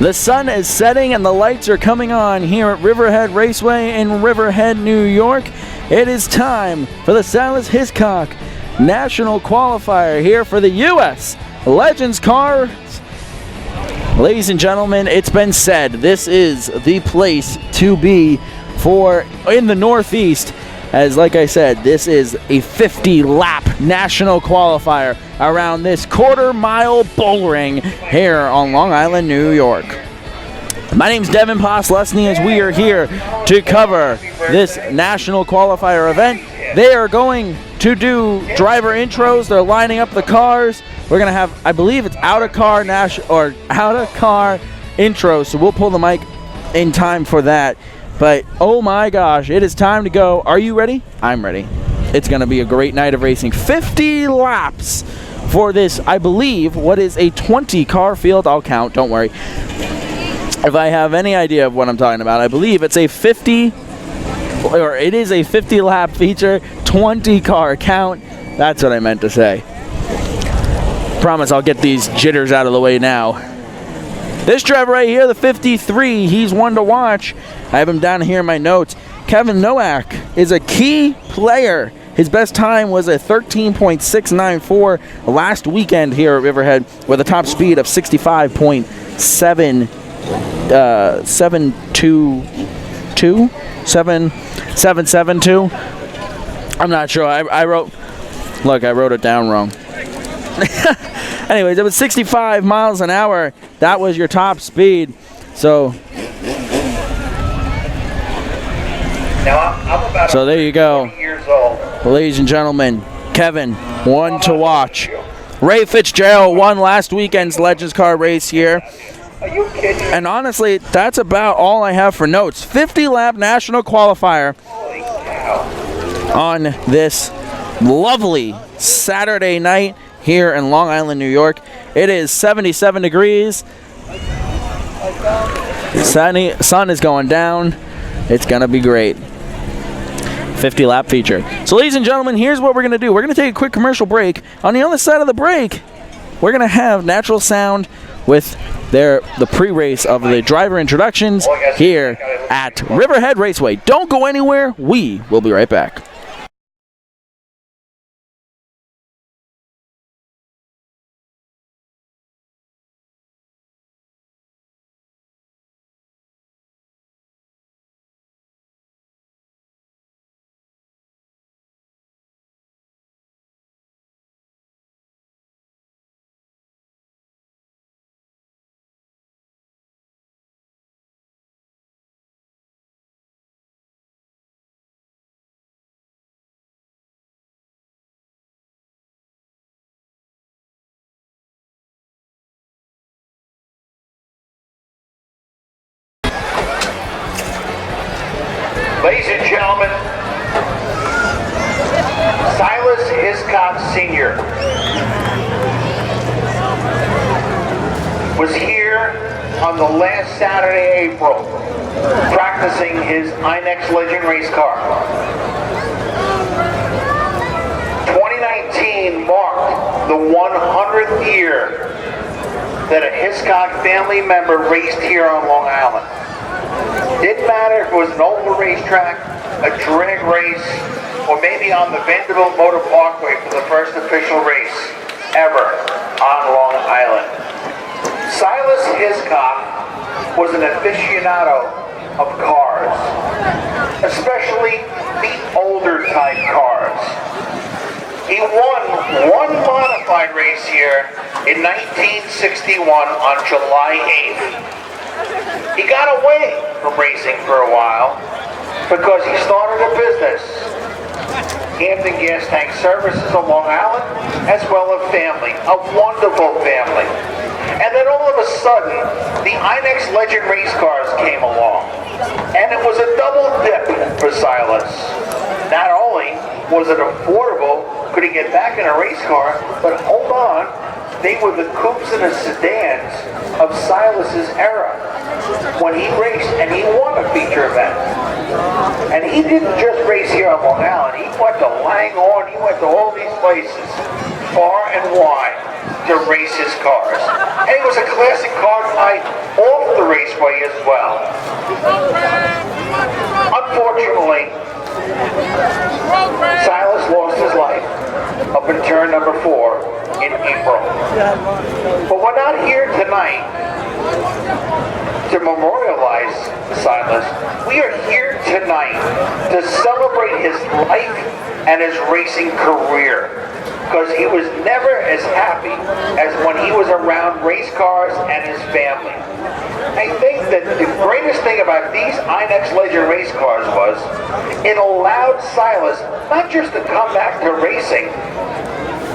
The sun is setting and the lights are coming on here at Riverhead Raceway in Riverhead, New York. It is time for the Silas Hiscock National Qualifier here for the U.S. Legends Cars. Ladies and gentlemen, it's been said this is the place to be for in the Northeast, as like I said, this is a 50-lap national qualifier around this quarter-mile bull ring here on Long Island, New York. My name's Devin Poslesny, as we are here to cover this national qualifier event. They are going to do driver intros. They're lining up the cars. We're gonna have, I believe it's out-of-car intro, so we'll pull the mic in time for that. But oh my gosh, it is time to go. Are you ready? I'm ready. It's gonna be a great night of racing. 50 laps for this, I believe, what is a 20-car field. I'll count, don't worry. If I have any idea of what I'm talking about, I believe it's a 50-lap feature, 20-car count. That's what I meant to say. Promise I'll get these jitters out of the way now. This driver right here, the 53, he's one to watch. I have him down here in my notes. Kevin Nowak is a key player. His best time was a 13.694 last weekend here at Riverhead with a top speed of 772. I'm not sure. I wrote it down wrong. Anyways, it was 65 miles an hour. That was your top speed. So there you go. Ladies and gentlemen, Kevin, one to watch. Ray Fitzgerald won last weekend's Legends Car race here. Are you kidding? And honestly, that's about all I have for notes. 50-lap national qualifier on this lovely Saturday night here in Long Island, New York. It is 77 degrees. Sun is going down. It's going to be great. 50-lap feature. So ladies and gentlemen, here's what we're going to do. We're going to take a quick commercial break. On the other side of the break, we're going to have natural sound with the pre-race of the driver introductions here at Riverhead Raceway. Don't go anywhere. We will be right back. Ladies and gentlemen, Silas Hiscock Sr. was here on the last Saturday, April, practicing his INEX Legend race car. 2019 marked the 100th year that a Hiscock family member raced here on Long Island. Didn't matter if it was an oval racetrack, a drag race, or maybe on the Vanderbilt Motor Parkway for the first official race ever on Long Island. Silas Hiscock was an aficionado of cars, especially the older type cars. He won one modified race here in 1961 on July 8th. He got away from racing for a while because he started a business, Hampton Gas Tank Services on Long Island, as well as family, a wonderful family. And then all of a sudden, the INEX Legend race cars came along, and it was a double dip for Silas. Not only was it affordable, could he get back in a race car, but hold on, they were the coupes and the sedans of Silas's era when he raced and he won a feature event. And he didn't just race here on Long Island, he went to Langhorne, he went to all these places, far and wide. to race his cars. And it was a classic car night off the raceway as well. Unfortunately, Silas lost his life up in turn number 4 in April. But we're not here tonight to memorialize Silas. We are here tonight to celebrate his life and his racing career, because he was never as happy as when he was around race cars and his family. I think that the greatest thing about these INEX Legend race cars was it allowed Silas not just to come back to racing,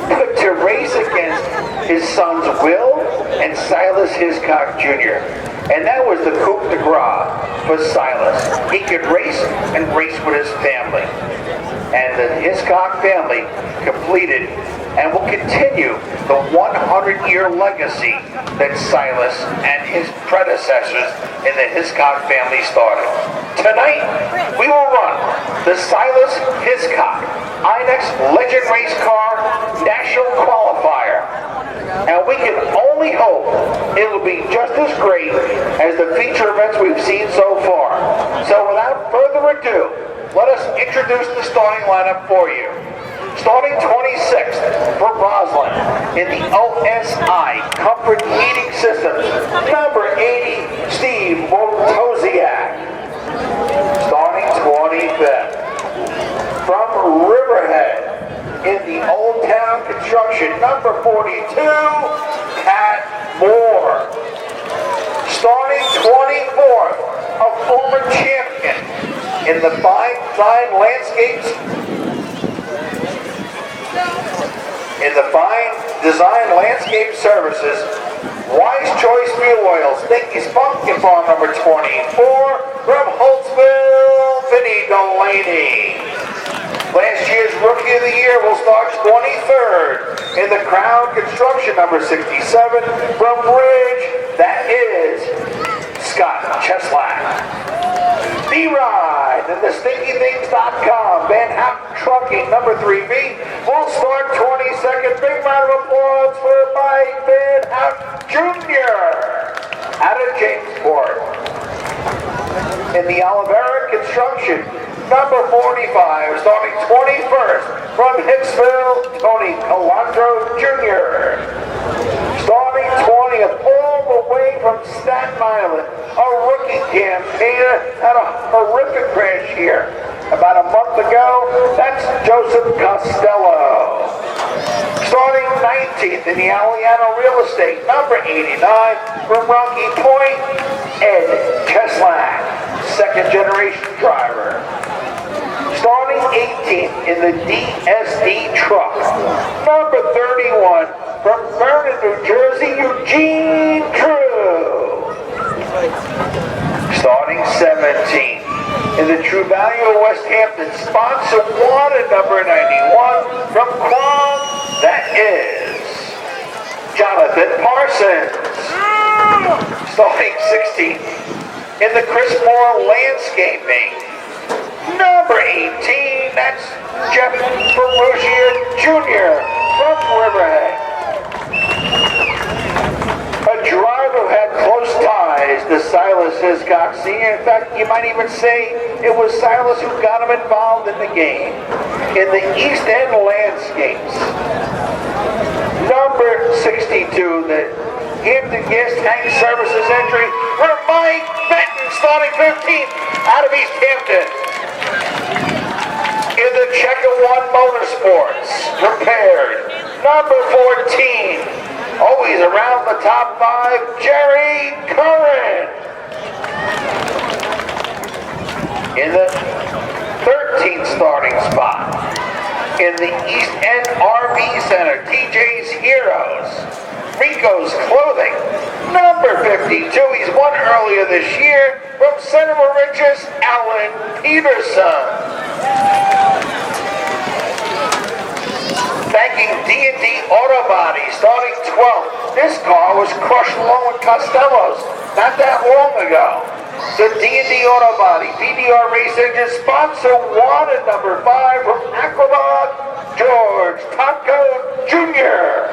but to race against his sons Will and Silas Hiscock Jr. And that was the coup de grace for Silas. He could race and race with his family. And the Hiscock family completed and will continue the 100-year legacy that Silas and his predecessors in the Hiscock family started. Tonight, we will run the Silas Hiscock INEX Legend Race Car National Qualifier. And we can only hope it will be just as great as the feature events we've seen so far. So without further ado, let us introduce the starting lineup for you. Starting 26th for Roslyn in the OSI Comfort Heating Systems, number 80, Steve Wojtosiak. Starting 25th from Riverhead in the Old Town Construction, number 42, Pat Moore. Starting 24th, a former champion in the Fine Design Landscape Services, Wise Choice Fuel Oils, Stinky's Pumpkin Farm, number 24, from Holtzville, Vinny Delaney. Last year's Rookie of the Year will start 23rd in the Crown Construction, number 67, from Ridge, that is Scott Cheslak. B-Ride and the StinkyThings.com, Van Houten Trucking, number 3B, will start 22nd. Big round of applause for Mike Van Houten Jr. out of Jamesport. In the Olivera Construction, number 45, starting 21st from Hicksville, Tony Calandro Jr. Starting 20th, all the way from Staten Island, a rookie campaigner had a horrific crash here about a month ago. That's Joseph Costello. Starting 19th in the Aliano Real Estate, number 89 from Rocky Point, Ed Cheslak, second generation driver. Starting 18th in the DSD truck, number 31 from Vernon, New Jersey, Eugene Drew. Starting 17th in the True Value of West Hampton, sponsor wanted, number 91 from Quam, that is Jonathan Parsons. Starting 16th in the Chris Moore Landscaping, number 18, that's Jeff Perugia Jr. from Riverhead. A driver who had close ties to Silas Hiscock Sr. In fact, you might even say it was Silas who got him involved in the game. In the East End Landscapes, number 62, the Hampton Gas Tank Services entry for Mike Benton, starting 15th out of East Hampton. In the Checker One Motorsports, prepared, number 14, always around the top 5, Jerry Curran. In the 13th starting spot, in the East End RV Center, TJ's Heroes, Rico's Clothing, number 52, he's won earlier this year, from Center Mauritius, Alan Peterson. Thanking D&D Auto Body, starting 12th. This car was crushed along with Costello's not that long ago. The D&D Auto Body, PDR Race Engine, sponsor wanted, number 5 from Aquabot, George Tonko Jr.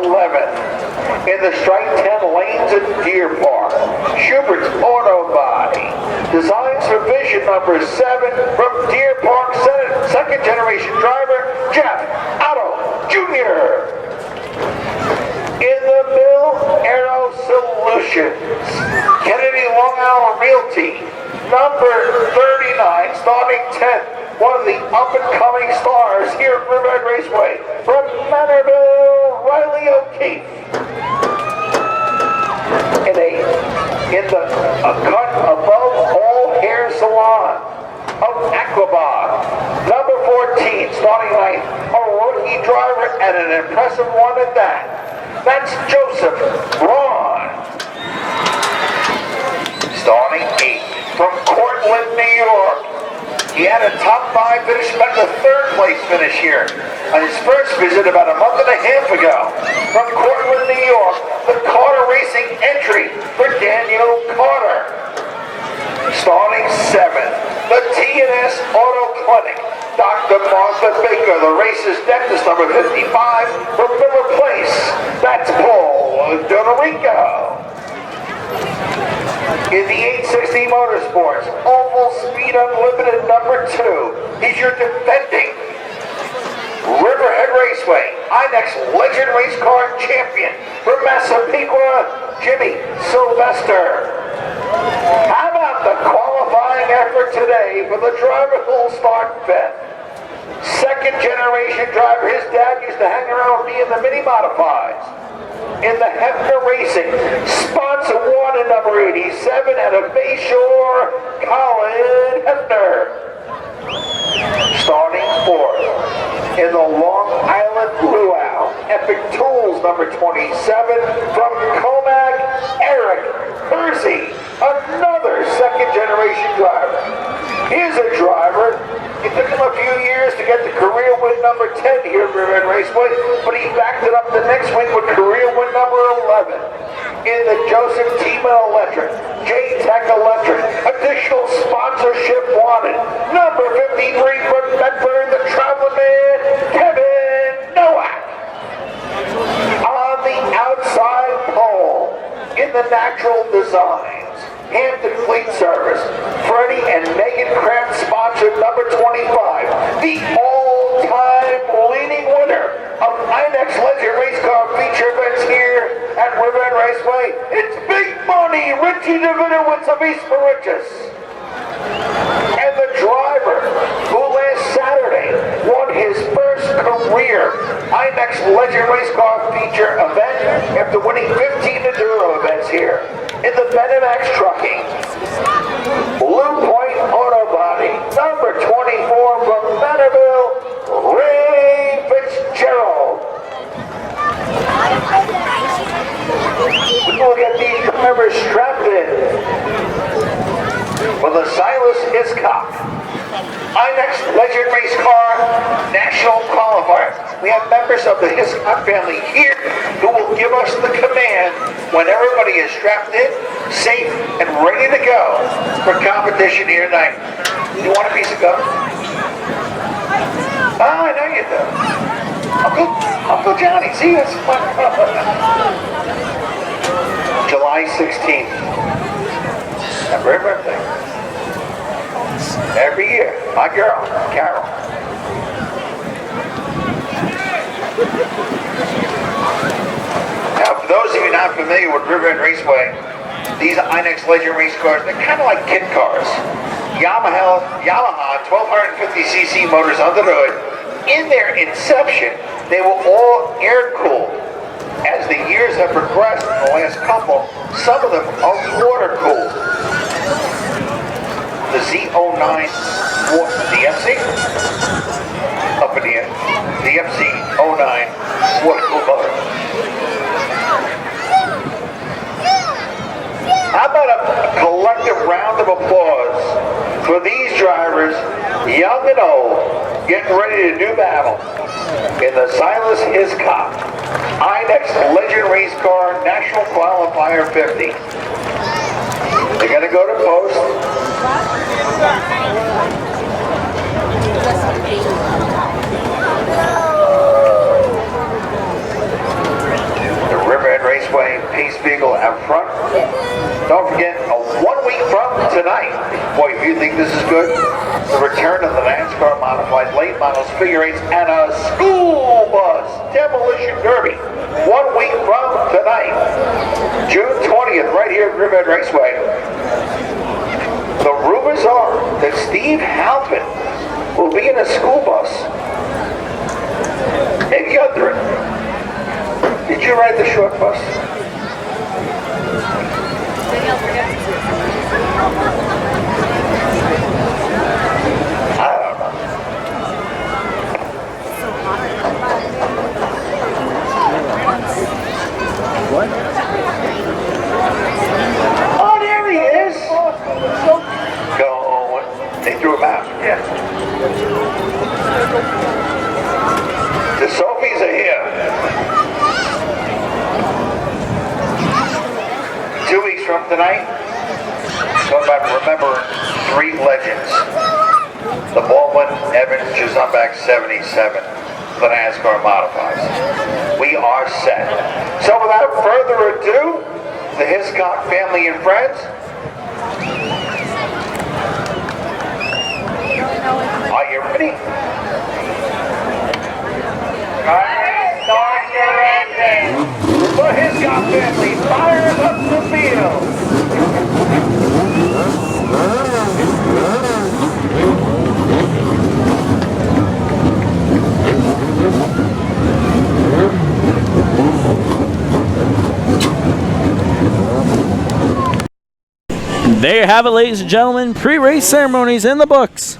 In the strike 10 lanes at Deer Park, Schubert's Auto Body. Designs for vision number 7 from Deer Park second generation driver Jeff Otto Jr. In the Mill Aero Solutions, Kennedy Long Island Realty, number 39, starting 10th, one of the up-and-coming stars here at Riverhead Raceway, from Manorville, Riley O'Keefe. In the cut above all hair salon of Aquabog, number 14, starting 9th, a rookie driver and an impressive one at that. That's Joseph Braun. Starting 8th from Cortland, New York. He had a top 5 finish, but the 3rd place finish here on his first visit about a month and a half ago. From Cortland, New York, the Carter Racing entry for Daniel Carter. Starting 7th, the T&S Auto Clinic. Dr. Martha Baker, the race's dentist, number 55, from Miller Place. That's Paul Donorico. In the 860 Motorsports, Oval Speed Unlimited number 2, he's your defending Riverhead Raceway INEX Legend Race Car Champion from Massapequa, Jimmy Sylvester. How about the qualifying effort today for the driver who will start 5th? Second generation driver, his dad used to hang around with me in the mini modifieds. In the Hefner Racing, sponsor 1 and number 87 out of Bayshore, Colin Hefner. Starting 4th, in the Long Island Luau, Epic Tools number 27 from Comac, Eric Hersey, another second generation driver. Here's a driver. It took him a few years to get the career win number 10 here at Riverhead Raceway, but he backed it up the next week with career win number 11. In the Joseph Tiemann Electric, J-Tech Electric, additional sponsorship wanted. Number 53 from Medford, the traveling man, Kevin Nowak. On the outside pole, in the Natural Designs, Hampton Fleet Service, Freddie and Megan Kraft sponsored number 25, the all-time leading winner of INEX Legend Race Car feature events here at Riverhead Raceway. It's big money, Richie DeVinowitz of East Mauritius. And the driver who last Saturday won his first career INEX Legend Race Car feature event after winning 15 enduro events here in the Benemax Trucking. Blue Point Auto Body, number 24 from Manorville, Ray Fitzgerald. We'll get these drivers strapped in for the Silas Hiscock INEX Legend Race Car National Qualifier. We have members of the Hiscock family here who will give us the command when everybody is strapped in, safe, and ready to go for competition here tonight. You want a piece of gum? Oh, I know you do. Uncle Johnny, see you. July 16th. Happy birthday. Every year, my girl, Carol. Now, for those of you not familiar with Riverhead Raceway, these INEX Legend race cars, they're kind of like kit cars. Yamaha 1250cc motors under the hood. In their inception, they were all air-cooled. As the years have progressed in the last couple, some of them are water-cooled. The Z09, the FC, up in the end, the FC09 water-cooled motor. How about a collective round of applause for these drivers, young and old, getting ready to do battle in the Silas Hiscock INEX Legend Race Car National Qualifier 50. They're going to go to post. you think this is good? The return of the NASCAR modified late models, figure eights, and a school bus demolition derby 1 week from tonight, June 20th, right here at Riverhead Raceway. The rumors are that Steve Halpin will be in a school bus. Hey, Yundrin, did you ride the short bus? I don't know. What? Oh, there he is. Go, Owen. They threw him out. Yeah. The Sophies are here. 2 weeks from tonight, talk about remembering 3 legends. The Baldwin, Evans, Jazambak 77, the NASCAR modifies. We are set. So without further ado, the Hiscock family and friends, are you ready? Start your engine. The Hiscock family fires up the field. There you have it, ladies and gentlemen. Pre-race ceremonies in the books.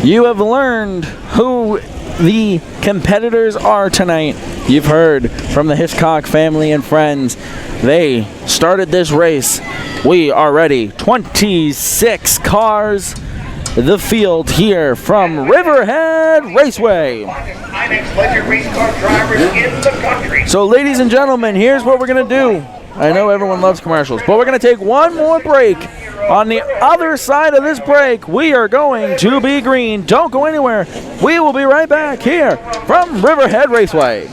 You have learned who the competitors are tonight. You've heard from the Hiscock family and friends. They started this race. We are ready. 26 cars. The field here from Riverhead Raceway. So, ladies and gentlemen, here's what we're going to do. I know everyone loves commercials, but we're going to take one more break. On the other side of this break, we are going to be green. Don't go anywhere. We will be right back here from Riverhead Raceway.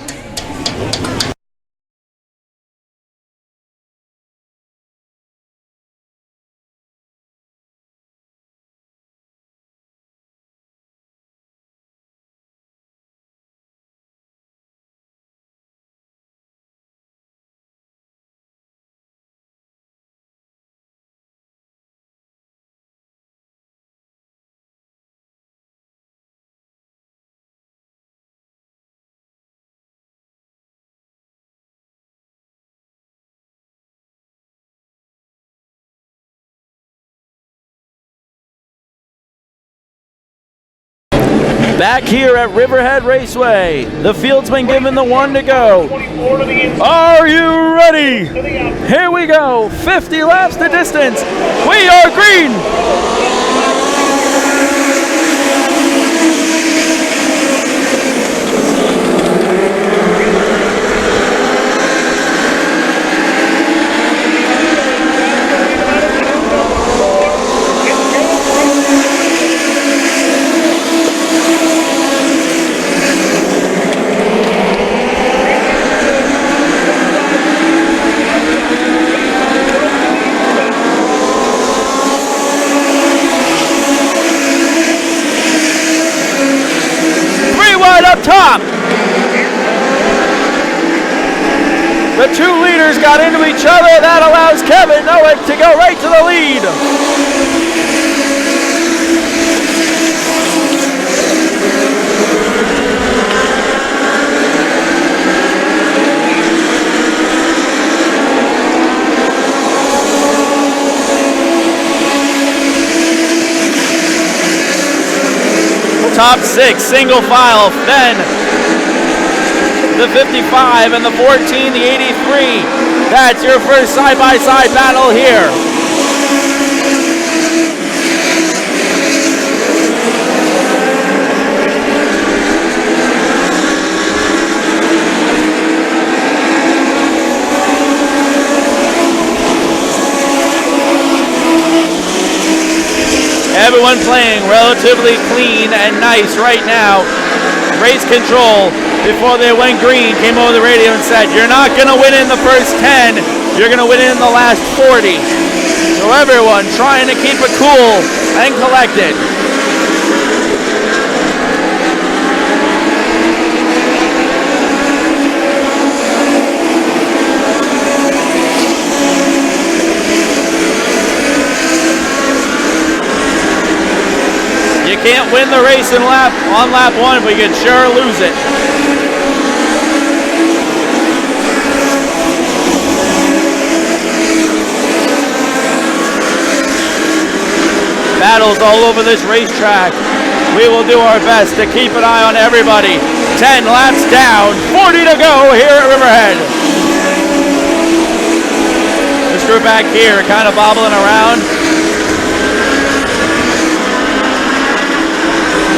Back here at Riverhead Raceway, the field's been given the 1 to go. Are you ready? Here we go, 50 laps the distance. We are green. Up top. The 2 leaders got into each other. That allows Kevin Nowick to go right to the lead. Top 6, single file, then the 55 and the 14, the 83. That's your first side-by-side battle here. Everyone playing relatively clean and nice right now. Race control, before they went green, came over the radio and said, "You're not going to win in the first 10. you're going to win in the last 40. So everyone trying to keep it cool and collected. You can't win the race on lap 1, but you can sure lose it. Battles all over this racetrack. We will do our best to keep an eye on everybody. 10 laps down, 40 to go here at Riverhead. This group back here kind of bobbling around.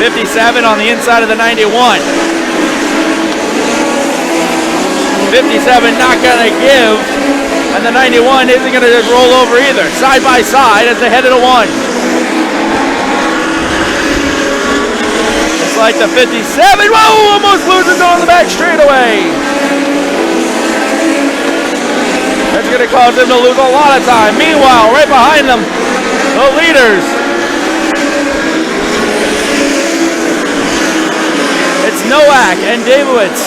57 on the inside of the 91. 57 not going to give, and the 91 isn't going to just roll over either. Side by side as they head into 1. It's like the 57, whoa, almost loses on the back straightaway. That's going to cause them to lose a lot of time. Meanwhile, right behind them, the leaders. It's Nowak and Davowitz.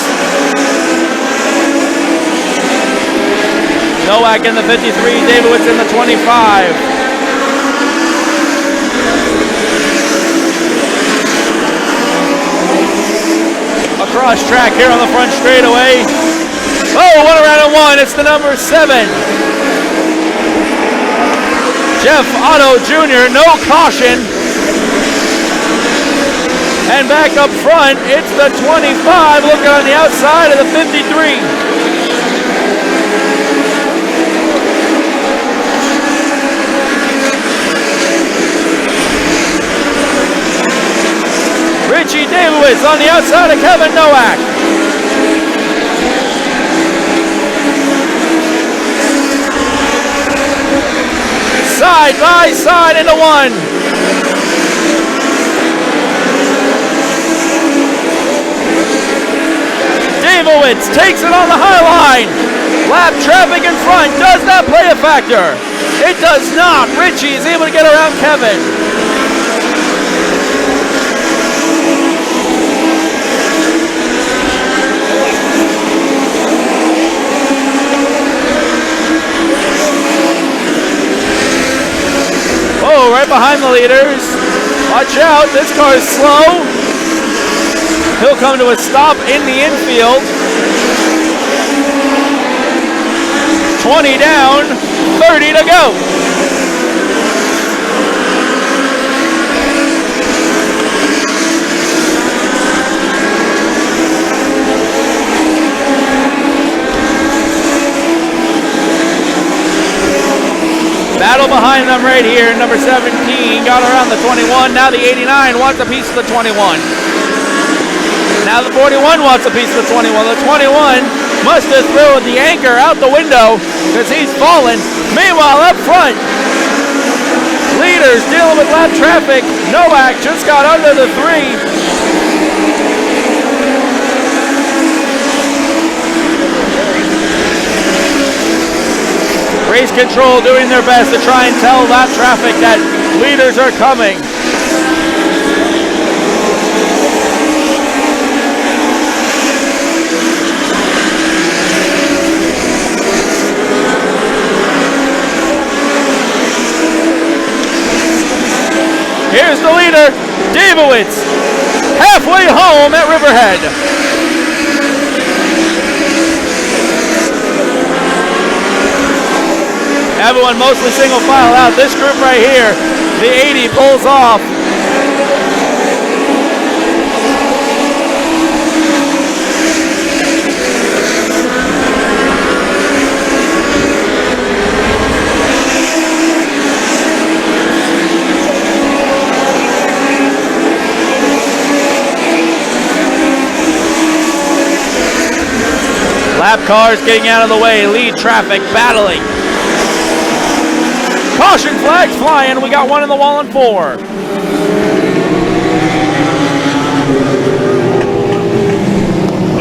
Nowak in the 53, Davowitz in the 25. Across track here on the front straightaway. Oh, one around in 1. It's the number 7. Jeff Otto Jr., no caution. And back up front, it's the 25, looking on the outside of the 53. Richie Davowitz on the outside of Kevin Nowak. Side by side into 1. Davowitz takes it on the high line. Lap traffic in front. Does that play a factor? It does not. Richie is able to get around Kevin. Oh, right behind the leaders. Watch out. This car is slow. He'll come to a stop in the infield. 20 down, 30 to go. Battle behind them right here. Number 17 got around the 21. Now the 89 wants a piece of the 21. Now the 41 wants a piece of the 21. The 21 must have thrown the anchor out the window because he's fallen. Meanwhile, up front, leaders dealing with lap traffic. Nowak just got under the 3. Race control doing their best to try and tell lap traffic that leaders are coming. Here's the leader, Davowitz, halfway home at Riverhead. Everyone mostly single file out. This group right here, the 80 pulls off. Lap cars getting out of the way, lead traffic battling. Caution flags flying, we got one in the wall and 4.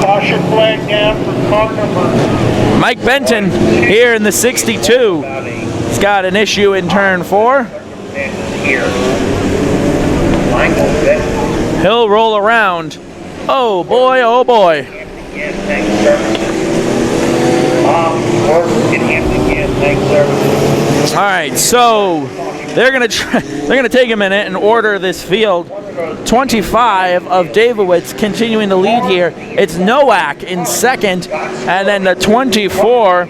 Caution Caution flag down for car number. Mike Benton here in the 62. He's got an issue in turn 4. Here. Michael Benton. He'll roll around. Oh boy, oh boy. Yes, thanks, sir. All right, so they're gonna take a minute and order this field. 25 of Davowitz continuing to lead here. It's Nowak in second, and then the 24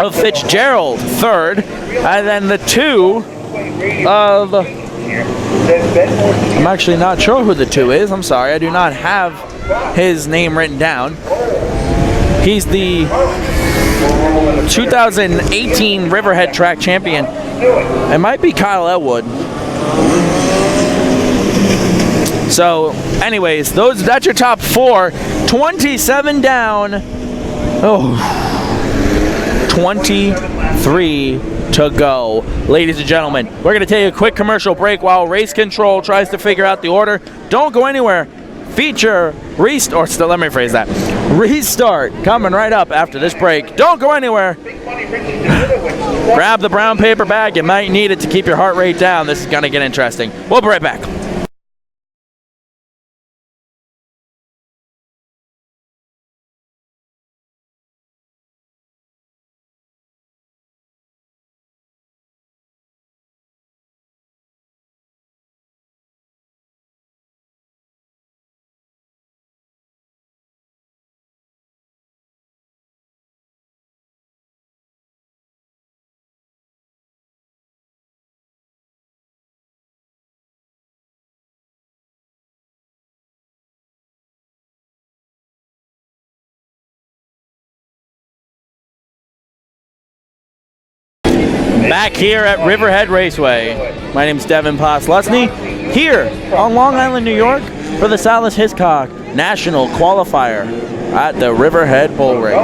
of Fitzgerald third, and then the 2 of, I'm actually not sure who the 2 is. I'm sorry, I do not have his name written down. He's the 2018 Riverhead track champion. It might be Kyle Elwood. So, anyways, that's your top 4. 27 down. Oh, 23 to go. Ladies and gentlemen, we're going to take a quick commercial break while Race Control tries to figure out the order. Don't go anywhere. Feature restart. Let me rephrase that. Restart coming right up after this break. Don't go anywhere. Grab the brown paper bag. You might need it to keep your heart rate down. This is going to get interesting. We'll be right back. Back here at Riverhead Raceway. My name's Devin Poslusny, here on Long Island, New York, for the Silas Hiscock National Qualifier at the Riverhead Bull Ring.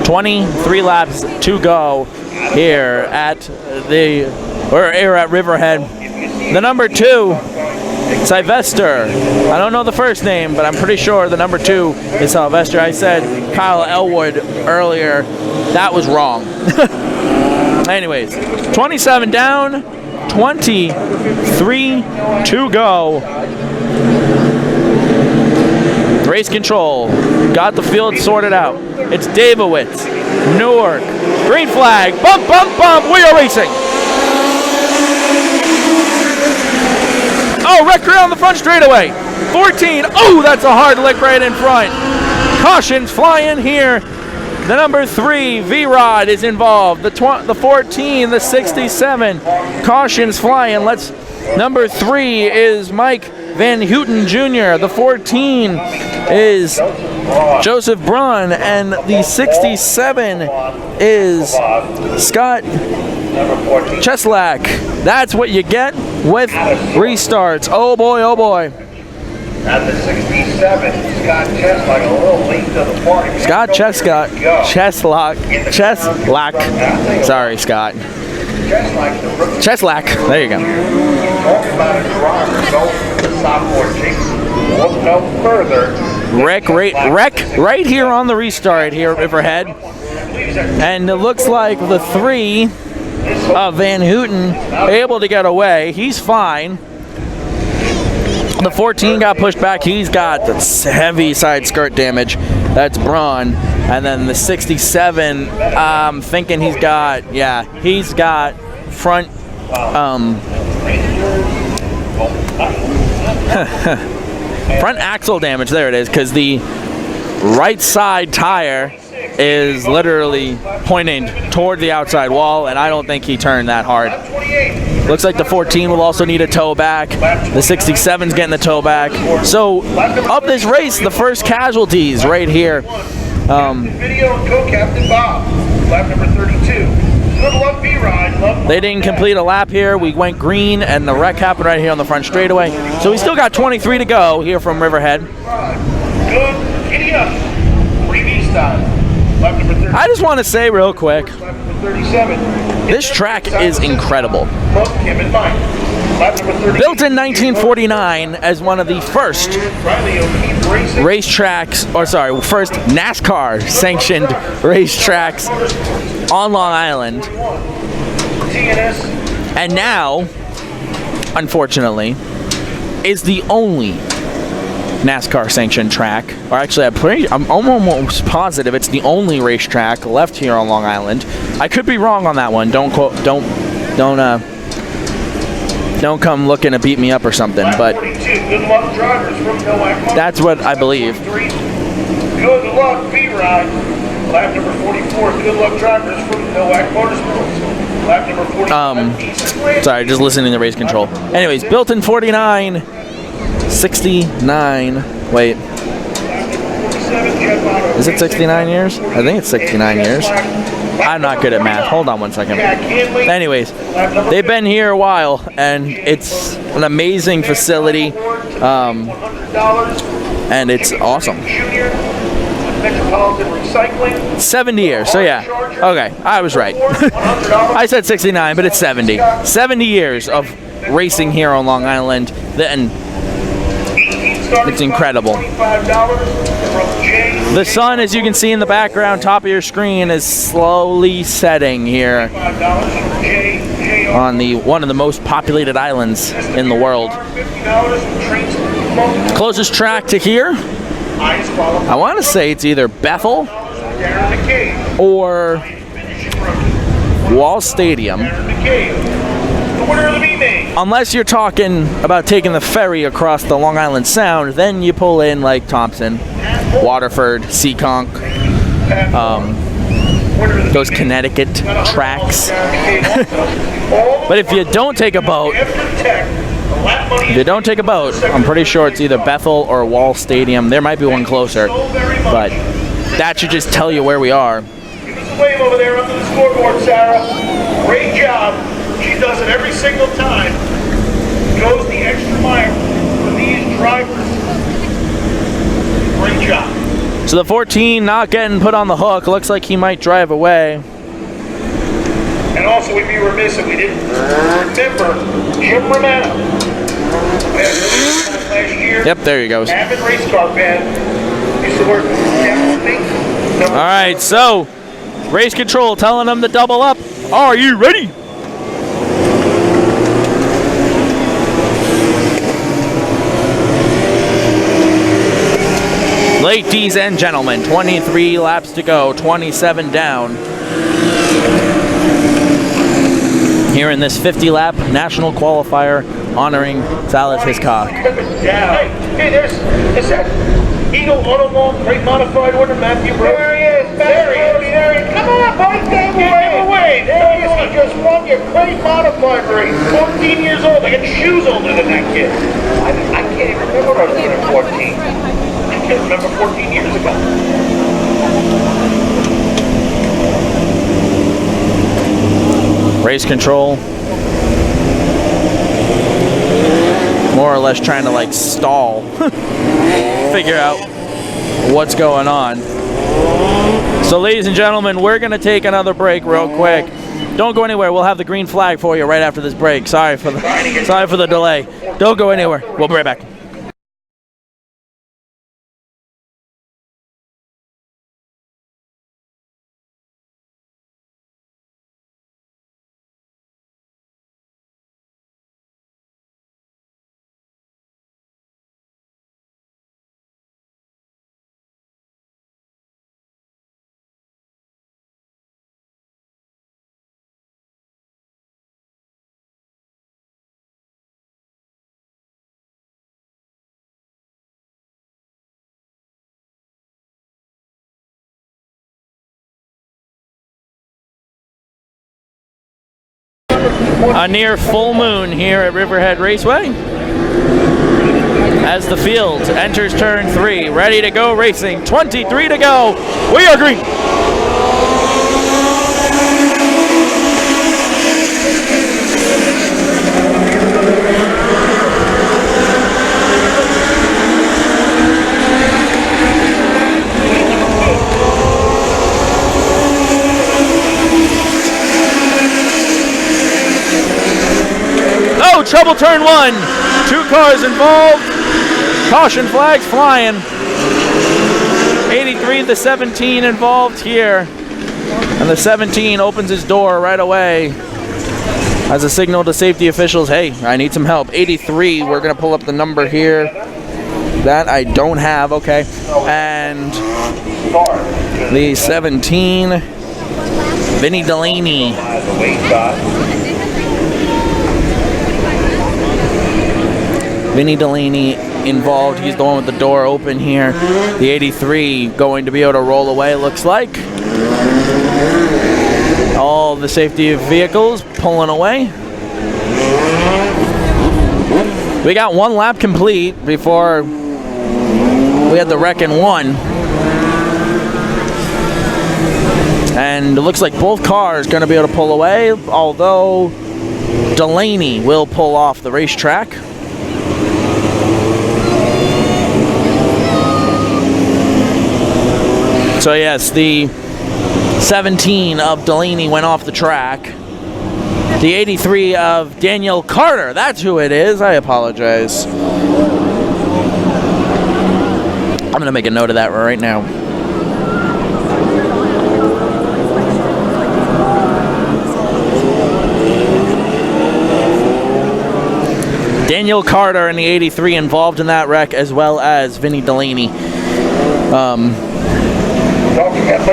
23 laps to go here at Riverhead. The number 2, Sylvester. I don't know the first name, but I'm pretty sure the number 2 is Sylvester. I said Kyle Elwood earlier. That was wrong. Anyways, 27 down, 23 to go. Race Control got the field sorted out. It's Davowitz, Newark, green flag, bump, bump, bump, we are racing. Oh, wreck around the front straightaway. 14, oh, that's a hard lick right in front. Cautions flying here. The number 3, V-Rod, is involved. The 14, the 67, cautions flying. Number 3 is Mike Van Houten Jr. The 14 is Joseph Braun, and the 67 is Scott Cheslak. That's what you get with restarts. Oh boy, oh boy. At the 67, Scott Cheslak, a little late to the party. Scott Cheslak. Sorry, Scott. Cheslak. There you go. Talk about a driver going to the sophomore chase. Look no further. Wreck right here on the restart here at Riverhead. And it looks like the 3 of Van Houten able to get away. He's fine. The 14 got pushed back. He's got heavy side skirt damage. That's Braun. And then the 67, I'm thinking he's got front front axle damage. There it is, because the right side tire is literally pointing toward the outside wall, and I don't think he turned that hard. Looks like the 14 will also need a tow back. The 67's getting the tow back. So, of this race, the first casualties right here. Video and co-captain Bob, lap number 32. Good luck, B-Ride. They didn't complete a lap here. We went green, and the wreck happened right here on the front straightaway. So we still got 23 to go here from Riverhead. Good, giddy up. Freebie style. Lap number 30. I just want to say real quick, Lap number 37. This track is incredible. Both Kim and Mike. Lap number 30. Built in 1949 as one of the first Riley O'Keefe Racing. racetracks, or sorry, first NASCAR sanctioned racetracks on Long Island. TNS. And now, unfortunately, is the only NASCAR sanctioned track, or actually I'm almost positive it's the only racetrack left here on Long Island. I could be wrong on that one. Don't come looking to beat me up or something, but 42. Good luck, drivers from Nowak. that's what I believe. Good luck, B-Ride. Lap number 44. Good luck, drivers from Nowak Motorsports. Lap number 45. Sorry, just listening to race control. Anyways, built in 49, 69. Wait, is it 69 years? I think it's 69 years. I'm not good at math. Hold on one second. Anyways, they've been here a while, and it's an amazing facility, and it's awesome. 70 years, so yeah. Okay, I was right. I said 69, but it's 70. 70 years of racing here on Long Island, and it's incredible. The sun, as you can see in the background, top of your screen, is slowly setting here on one of the most populated islands in the world. Closest track to here, I want to say it's either Bethel or Wall Stadium. Unless you're talking about taking the ferry across the Long Island Sound, then you pull in like Thompson, Waterford, Seekonk, those Connecticut tracks. But if you don't take a boat, I'm pretty sure it's either Bethel or Wall Stadium. There might be one closer, but that should just tell you where we are. Give us a wave over there under the scoreboard, Sarah. Great job. She does it every single time. Goes the extra mile for these drivers. Great job. So the 14 not getting put on the hook. Looks like he might drive away. And also, we'd be remiss if we didn't remember Jim Romano. Last year. Yep, there he goes. Avid race car fan. Used to work with All right, so race control telling them to double up. Are you ready? Ladies and gentlemen, 23 laps to go, 27 down. Here in this 50-lap national qualifier honoring Silas Hiscock. Hey, there's that Eagle Automall Great Modified Order, Matthew Brooks. There he is. There he is. Come on, buddy. Give away. There he is. He just won your Great Modified race. 14 years old. I got shoes older than that kid. I can't even remember what I was doing at 14. I can't remember 14 years ago. Race control. More or less trying to like stall. Figure out what's going on. So ladies and gentlemen, we're going to take another break real quick. Don't go anywhere. We'll have the green flag for you right after this break. Sorry for the delay. Don't go anywhere. We'll be right back. A near full moon here at Riverhead Raceway as the field enters turn 3, ready to go racing. 23 to go. We are green. Oh, trouble turn 1. 2 cars involved. Caution flags flying. 83, the 17 involved here. And the 17 opens his door right away as a signal to safety officials, hey, I need some help. 83, we're going to pull up the number here. That I don't have, okay. And the 17, Vinny Delaney. Vinny Delaney involved. He's the one with the door open here. The 83 going to be able to roll away, looks like. All the safety vehicles pulling away. We got 1 lap complete before we had the wreck in 1. And it looks like both cars going to be able to pull away, although Delaney will pull off the racetrack. So yes, the 17 of Delaney went off the track. The 83 of Daniel Carter, that's who it is. I apologize. I'm going to make a note of that right now. Daniel Carter and the 83 involved in that wreck, as well as Vinny Delaney.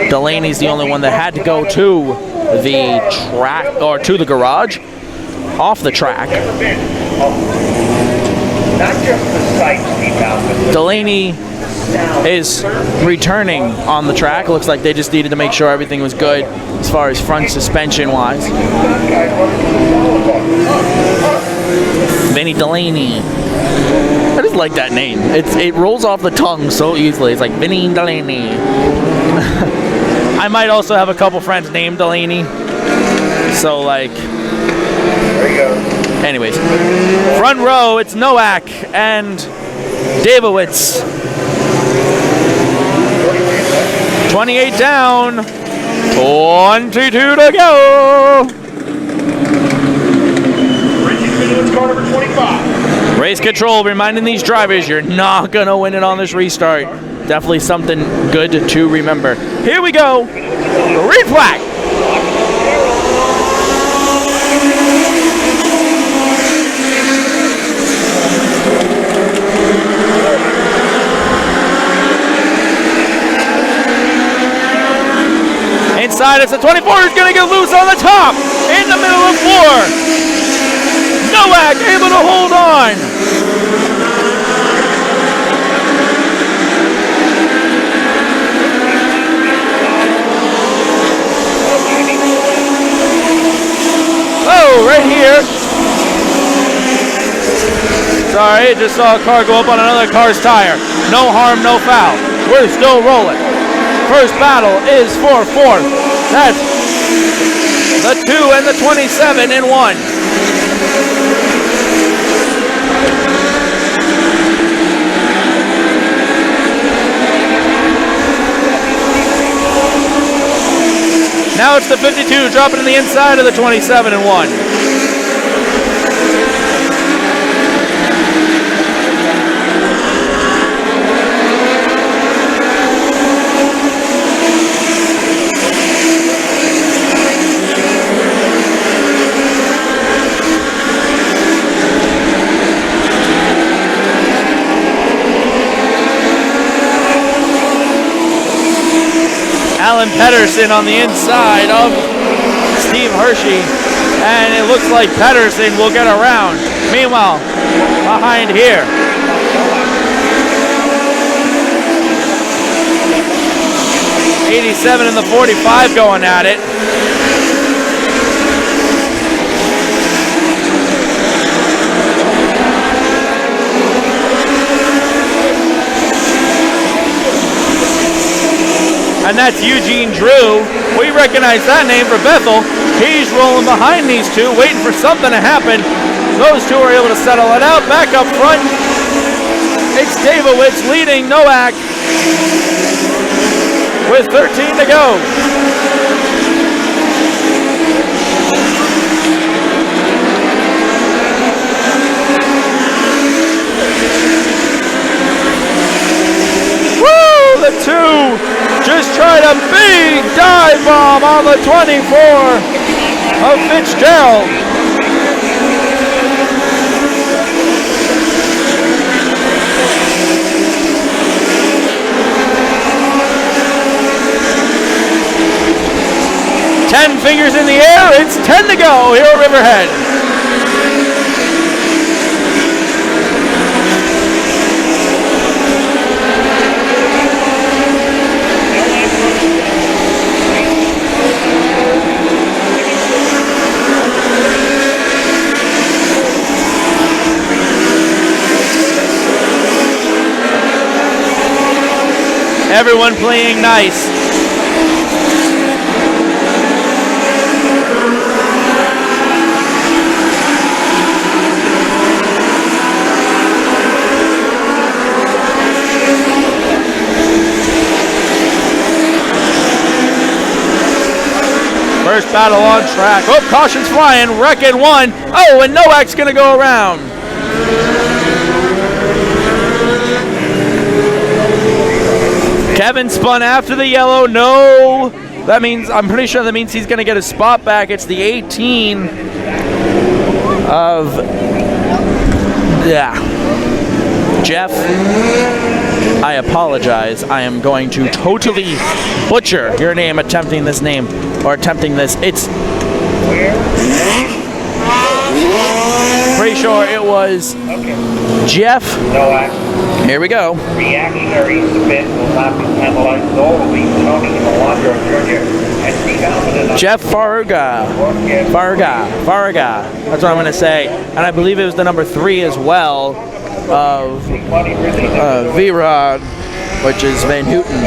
Delaney's the only one that had to go to the track, or to the garage, off the track. Delaney is returning on the track. Looks like they just needed to make sure everything was good as far as front suspension wise. Vinny Delaney. I just like that name. It rolls off the tongue so easily. It's like Vinny Delaney. I might also have a couple friends named Delaney. So like, there you go. Anyways, front row, it's Nowak and Davowitz. 28 down. 22 to go. Race control reminding these drivers you're not going to win it on this restart. Definitely something good to remember. Here we go. Green flag. Inside, it's a 24 who's going to get loose on the top. In the middle of 4. Nowak able to hold on. Oh, right here. Sorry, just saw a car go up on another car's tire. No harm, no foul. We're still rolling. First battle is for 4th. That's the 2 and the 27 in 1. Now it's the 52 dropping to the inside of the 27 and 1. Alan Pedersen on the inside of Steve Hershey, and it looks like Pedersen will get around. Meanwhile, behind here, '87 and the 45 going at it. And that's Eugene Drew. We recognize that name for Bethel. He's rolling behind these two, waiting for something to happen. Those two are able to settle it out. Back up front, it's Davowitz leading Nowak with 13 to go. a big dive bomb on the 24 of Fitzgerald. Ten fingers in the air, it's 10 to go here at Riverhead. Everyone playing nice. First battle on track. Oh, caution's flying. Wrecking one. Oh, and Nowak's going to go around. Kevin spun after the yellow. No. That means, I'm pretty sure that means he's going to get a spot back. It's the 18 of, Jeff. I apologize. I am going to totally butcher your name attempting this name, or attempting this. It's pretty sure it was Jeff. Here we go. Reactionary submit will not be penalized solely. Tony Alondra Jr. and Steve Alvin. Jeff Farga. That's what I'm going to say. And I believe it was the number 3 as well of V-Rod, which is Van Houten.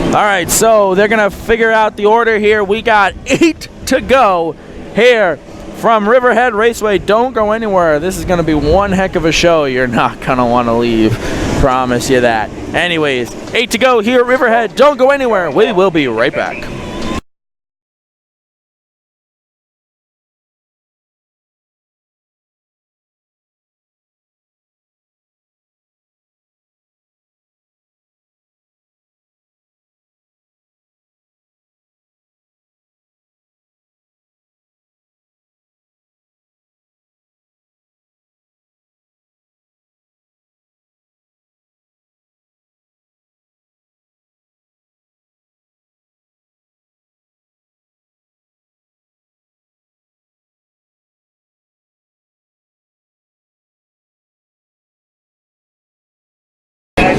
All right, so they're going to figure out the order here. We got 8 to go here from Riverhead Raceway. Don't go anywhere. This is going to be one heck of a show. You're not going to want to leave. Promise you that. Anyways, 8 to go here at Riverhead. Don't go anywhere. We will be right back.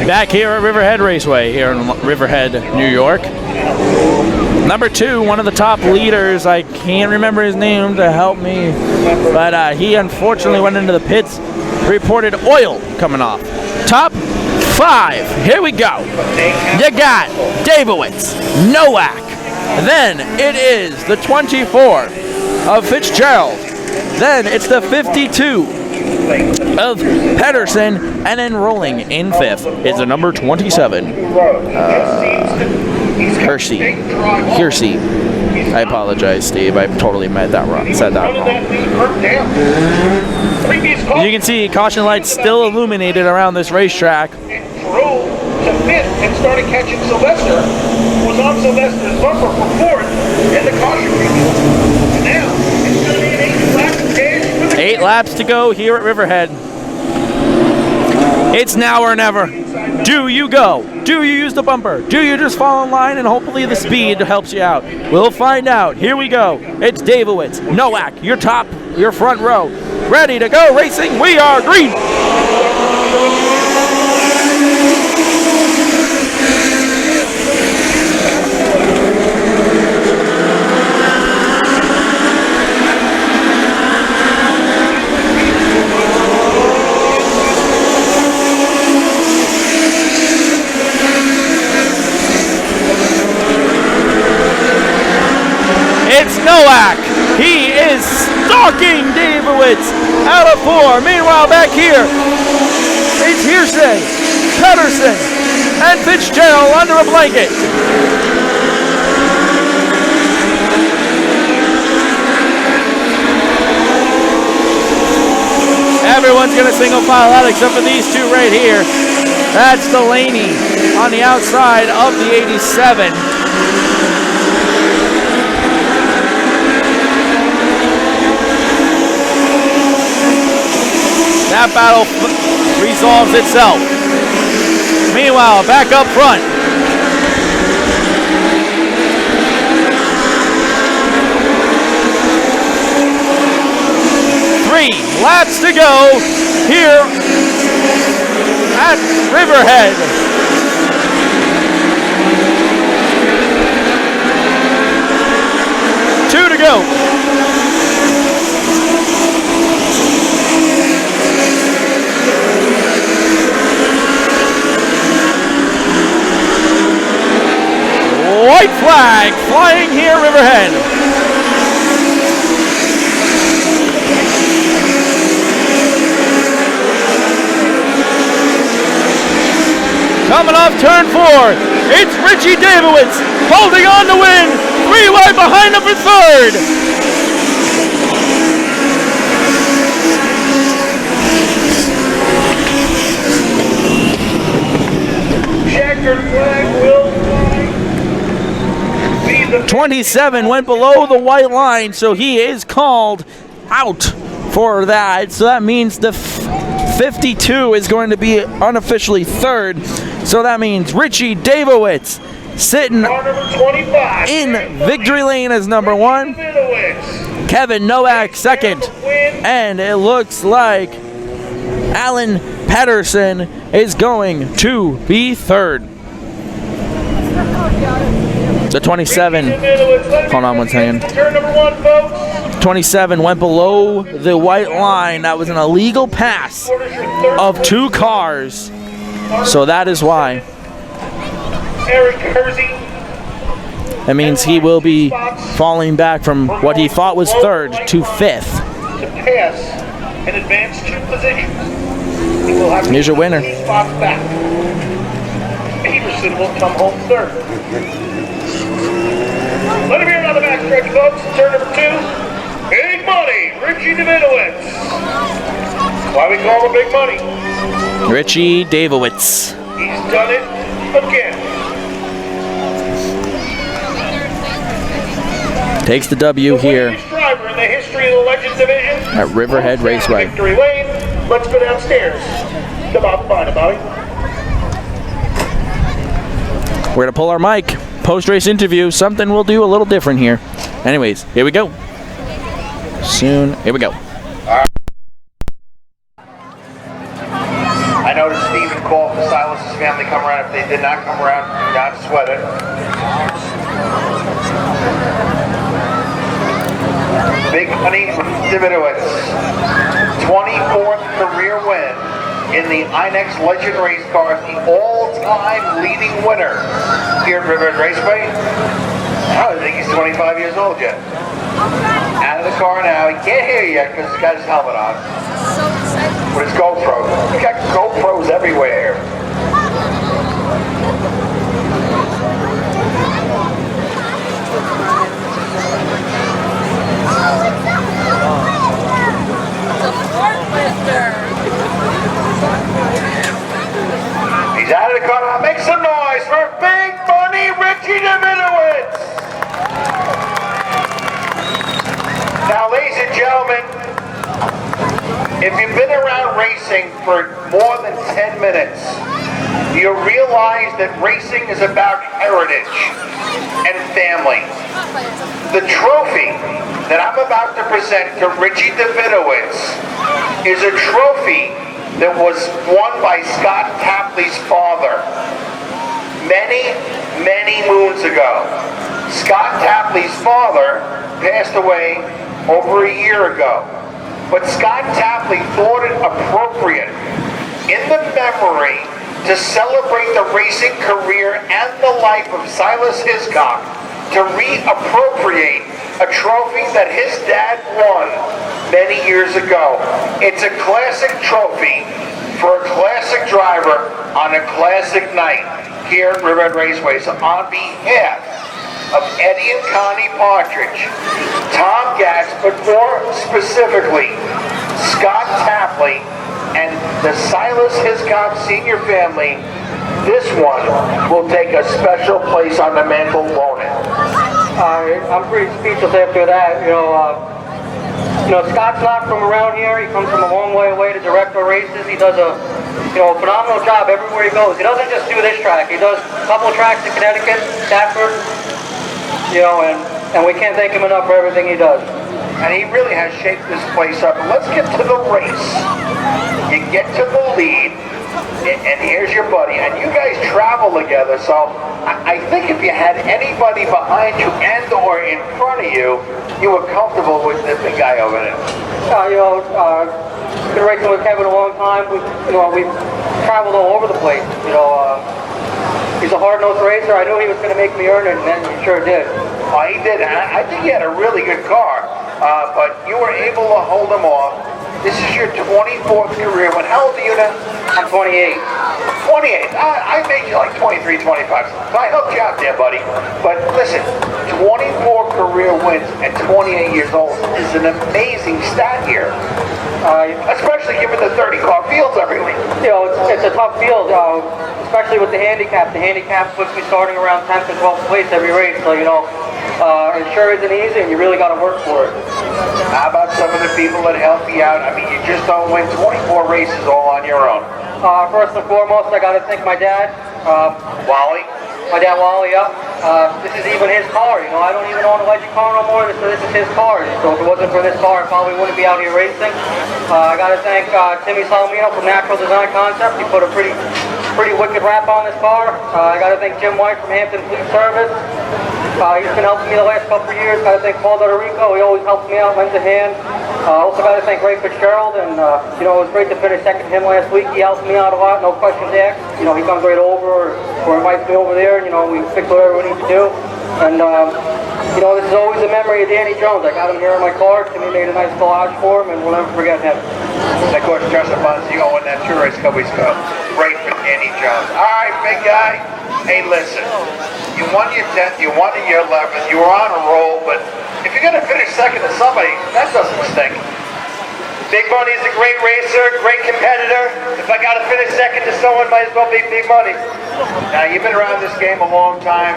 Back here at Riverhead Raceway, here in Riverhead, New York. Number 2, one of the top leaders, I can't remember his name to help me, but he unfortunately went into the pits, reported oil coming off. Top 5, here we go. You got Davowitz, Nowak, then it is the 24 of Fitzgerald, then it's the 52 of Pedersen, and then rolling in 5th is the number 27, Hersey. I apologize, Steve. I totally said that wrong. As you can see, caution lights still illuminated around this racetrack. Drove to 5th and started catching Sylvester. Was on Sylvester's bumper for 4th in the caution review. And now it's going to be an 8-lap dash. 8 laps to go here at Riverhead. It's now or never. Do you go? Do you use the bumper? Do you just fall in line and hopefully the speed helps you out? We'll find out. Here we go. It's Davowitz, Nowak, your front row. Ready to go racing. We are green. It's Nowak. He is stalking Davowitz out of 4. Meanwhile, back here, it's Hearsay, Pedersen, and Fitzgerald under a blanket. Everyone's going to single file out except for these two right here. That's Delaney on the outside of the 87. That battle resolves itself. Meanwhile, back up front. Laps to go here at Riverhead. Two to go. White flag flying here, Riverhead. Coming off turn 4, it's Richie Davidowitz holding on to win. 3 wide behind him for third. Checkered flag will be the 27 went below the white line, so he is called out for that. So that means the 52 is going to be unofficially third. So that means Richie Davidowitz sitting in victory lane as number 1. Kevin Nowak second. And it looks like Alan Patterson is going to be third. The 27. Hold on one second. 27 went below the white line. That was an illegal pass of 2 cars. So that is why. That means he will be falling back from what he thought was third to 5th. To pass and advance 2 positions. He will have Here's your winner. spots back. Peterson will come home third. Let him hear another backstretch, folks. Turn number 2. Big money, Richie Davidowitz. Why we call him Big Money? Richie Davidowitz. He's done it again. Takes the W here Driver in the history of the Legends Division at Riverhead Raceway. Victory lane. Let's go downstairs. Come on, Bobby. We're going to pull our mic. Post-race interview. Something we'll do a little different here. Anyways, here we go. Here we go. I noticed Stephen called for Silas' family come around. If they did not come around, do not sweat it. Big Money Davidowitz, 24th career win in the INEX Legend Race Cars, the all-time leading winner here at Riverhead Raceway. I don't think he's 25 years old yet. Out of the car now. He can't hear you yet because he's got his helmet on. With his GoPro. We got GoPros everywhere. He's out of the car now. Make some noise for Big Money Richie Davidowitz. Now, ladies and gentlemen, if you've been around racing for more than 10 minutes, you realize that racing is about heritage and family. The trophy that I'm about to present to Richie Davidowitz is a trophy that was won by Scott Tapley's father many, many moons ago. Scott Tapley's father passed away over a year ago. But Scott Tapley thought it appropriate in the memory to celebrate the racing career and the life of Silas Hiscock to reappropriate a trophy that his dad won many years ago. It's a classic trophy for a classic driver on a classic night here at Riverhead Raceway. So on behalf of Eddie and Connie Partridge, Tom Gatz, but more specifically, Scott Tapley, and the Silas Hiscock Senior family, this one will take a special place on the mantle, won't it? I'm pretty speechless after that. Scott's not from around here. He comes from a long way away to direct our races. He does a phenomenal job everywhere he goes. He doesn't just do this track. He does a couple of tracks in Connecticut, Stafford, and we can't thank him enough for everything he does. And he really has shaped this place up. Let's get to the race. You get to the lead, and here's your buddy, and you guys travel together, so I think if you had anybody behind you and or in front of you, you were comfortable with the big guy over there. Been racing with Kevin a long time. We've traveled all over the place. He's a hard-nosed racer. I knew he was going to make me earn it, and he sure did. Oh, he did. I think he had a really good car, but you were able to hold him off. This is your 24th career win. How old are you now? I'm 28. 28. I made you like 23, 25. So I helped you out there, buddy. But listen, 24 career wins at 28 years old is an amazing stat here. Especially given the 30-car fields every week. It's a tough field, especially with the handicap. The handicap puts me starting around 10th and 12th place every race. So, it sure isn't easy, and you really got to work for it. How about some of the people that help you out? I mean, you just don't win 24 races all on your own. First and foremost, I got to thank my dad. Wally? My dad, Wally, yep. This is even his car. I don't even own a legend car no more. This is his car. So if it wasn't for this car, I probably wouldn't be out here racing. I got to thank Timmy Salamino from Natural Design Concept. He put a pretty wicked wrap on this car. I got to thank Jim White from Hampton Fleet Service. He's been helping me the last couple of years. Got to thank Paul Dodorico. He always helps me out, lends a hand. Also got to thank Ray Fitzgerald, and it was great to finish second to him last week. He helps me out a lot, no questions asked. He comes right over or invites me over there, and we fix whatever we need to do. And this is always a memory of Danny Jones. I got him here in my car. Timmy made a nice collage for him, and we'll never forget him. And of course, Justin Bonzio in that two race couple weeks ago. Great for Danny Jones. All right, big guy. Hey, listen. You won your 10th, you won your 11th, you were on a roll, but if you're going to finish second to somebody, that doesn't stink. Big Money's a great racer, great competitor. If I got to finish second to someone, might as well be Big Money. Now, you've been around this game a long time.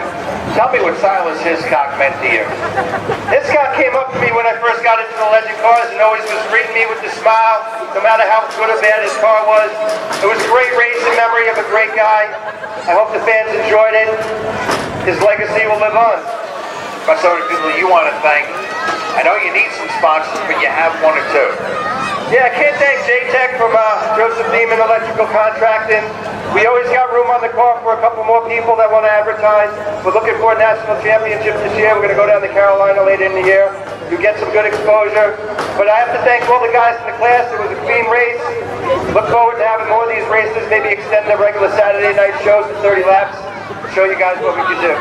Tell me what Silas Hiscock meant to you. Hiscock came up to me when I first got into the legend cars and always was greeting me with a smile, no matter how good or bad his car was. It was a great racing memory of a great guy. I hope the fans enjoyed it. His legacy will live on. By some of the people you want to thank. I know you need some sponsors, but you have one or two. Yeah, I can't thank J-Tech from Joseph Neiman Electrical Contracting. We always got room on the car for a couple more people that want to advertise. We're looking for a national championship this year. We're going to go down to Carolina later in the year. You get some good exposure. But I have to thank all the guys in the class. It was a clean race. Look forward to having more of these races, maybe extend the regular Saturday night shows to 30 laps. Show you guys what we can do.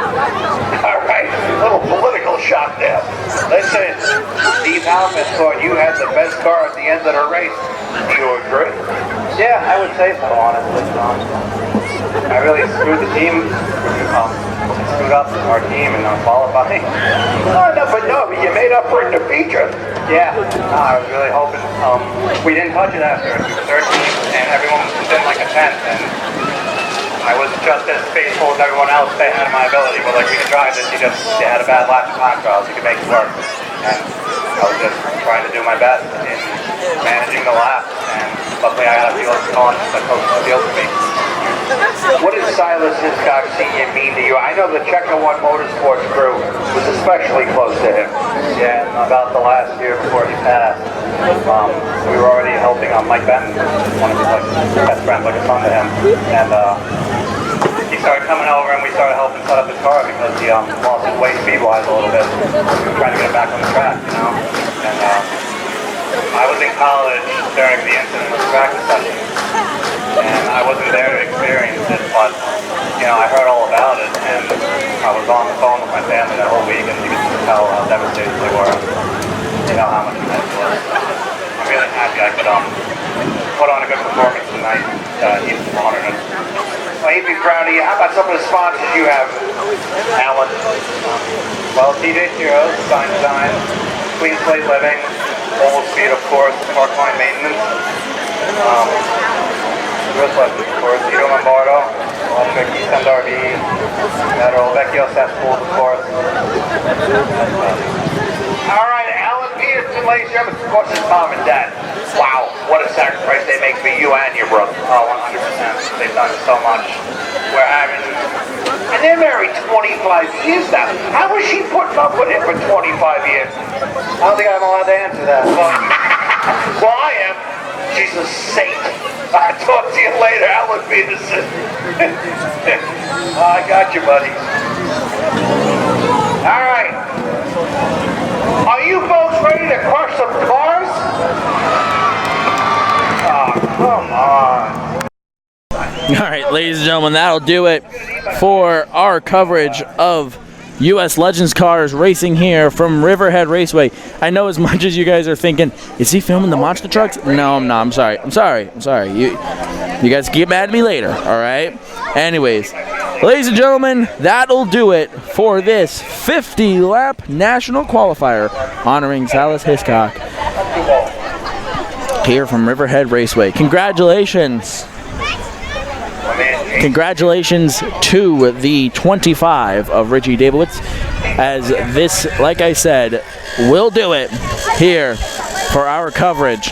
All right, a little political shot there. Listen, Steve Halpin thought you had the best car at the end of the race. Do you agree? Yeah, I would say so, honestly. I really screwed the team, screwed up our team in qualifying. No, but you made up for it in the feature. Yeah, I was really hoping. We didn't touch it after. We were 13th, and everyone was within like a 10th, and I was just as faithful as everyone else saying out of my ability, but like we could drive this, you had a bad lap in time trials, you could make it work. And I was just trying to do my best in managing the lap, and luckily I got a field launch that coached the field for me. What did Silas Hiscock Sr. mean to you? I know the Checker One Motorsports crew was especially close to him. Yeah, about the last year before he passed, we were already helping Mike Benton, one of his best friends, like a son to him, and he started coming over and we started helping set up his car because he lost his weight speed-wise a little bit. We were trying to get him back on the track, and I was in college during the incident with the practice session, and I wasn't there to experience it, but I heard all about it, and I was on the phone with my family that whole week, and you could tell how devastated they were, how much it meant to us. I'm really happy I could put on a good performance tonight. He's honored it. Well, he'd be proud of you. How about some of the sponsors you have, Alan? Well, TJ Heroes, Sign Design, Clean Slate Living, Oval Speed, of course, Parkline Maintenance, US Legends, of course, Tito Lombardo, Electric, East End RV, Metal, Vecchio Cesspools, of course. All right, Alan Peterson, ladies and gentlemen, of course, his mom and dad. Wow, what a sacrifice they make for you and your brother. Oh, 100%. They've done so much. We're having... And they're married 25 years now. How was she putting up with him for 25 years? I don't think I'm allowed to answer that. Well, I am. She's a saint. I'll talk to you later, Alan Peterson. I got you, buddy. All right. Are you folks ready to crush some cars? Oh, come on. All right, ladies and gentlemen, that'll do it for our coverage of U.S. Legends cars racing here from Riverhead Raceway. I know as much as you guys are thinking, is he filming the monster trucks? No, I'm not. I'm sorry. You guys get mad at me later, all right? Anyways, ladies and gentlemen, that'll do it for this 50-lap national qualifier honoring Silas Hiscock here from Riverhead Raceway. Congratulations. Congratulations to the 25 of Richie Davidowitz, as this, like I said, will do it here for our coverage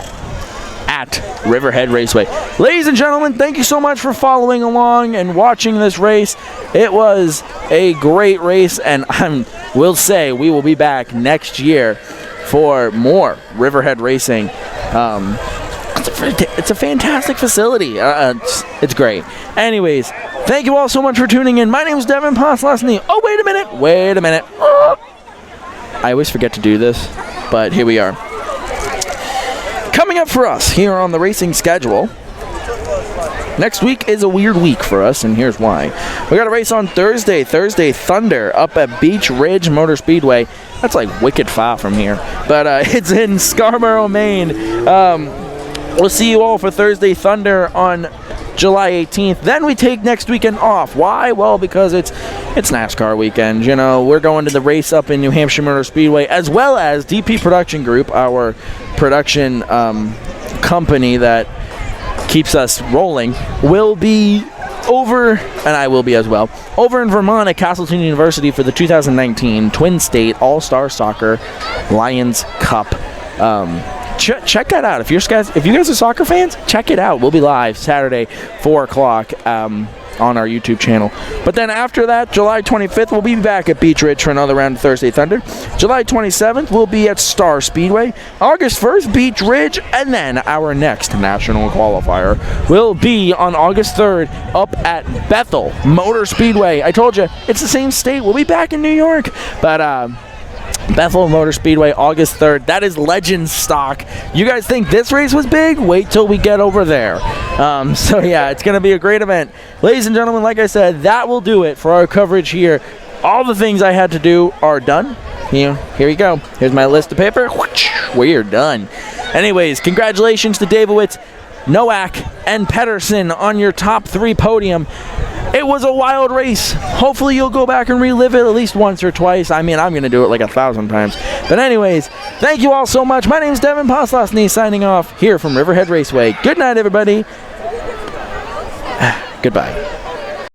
at Riverhead Raceway. Ladies and gentlemen, thank you so much for following along and watching this race. It was a great race, and I will say we will be back next year for more Riverhead racing. It's a fantastic facility. It's great. Anyways, thank you all so much for tuning in. My name is Devin Poslasny. Oh, wait a minute. I always forget to do this, but here we are. Coming up for us here on the racing schedule, next week is a weird week for us, and here's why. We got a race on Thursday Thunder up at Beach Ridge Motor Speedway. That's like wicked far from here, but it's in Scarborough, Maine. We'll see you all for Thursday Thunder on July 18th. Then we take next weekend off. Why? Well, because it's NASCAR weekend. You know, we're going to the race up in New Hampshire Motor Speedway, as well as DP Production Group, our production company that keeps us rolling, will be over, and I will be as well, over in Vermont at Castleton University for the 2019 Twin State All-Star Soccer Lions Cup. Check that out. If you guys are soccer fans, check it out. We'll be live Saturday, 4 o'clock on our YouTube channel. But then after that, July 25th, we'll be back at Beach Ridge for another round of Thursday Thunder. July 27th, we'll be at Star Speedway. August 1st, Beach Ridge. And then our next national qualifier will be on August 3rd up at Bethel Motor Speedway. I told you, it's the same state. We'll be back in New York. But, Bethel Motor Speedway, August 3rd. That is Legends stock. You guys think this race was big? Wait till we get over there. So, yeah, it's going to be a great event. Ladies and gentlemen, like I said, that will do it for our coverage here. All the things I had to do are done. Here you go. Here's my list of paper. We're done. Anyways, congratulations to Davidowitz, Nowak, and Pedersen on your top 3 podium. It was a wild race. Hopefully you'll go back and relive it at least once or twice. I mean, I'm going to do it like 1,000 times. But anyways, thank you all so much. My name's Devin Poslasny signing off here from Riverhead Raceway. Good night, everybody. Goodbye.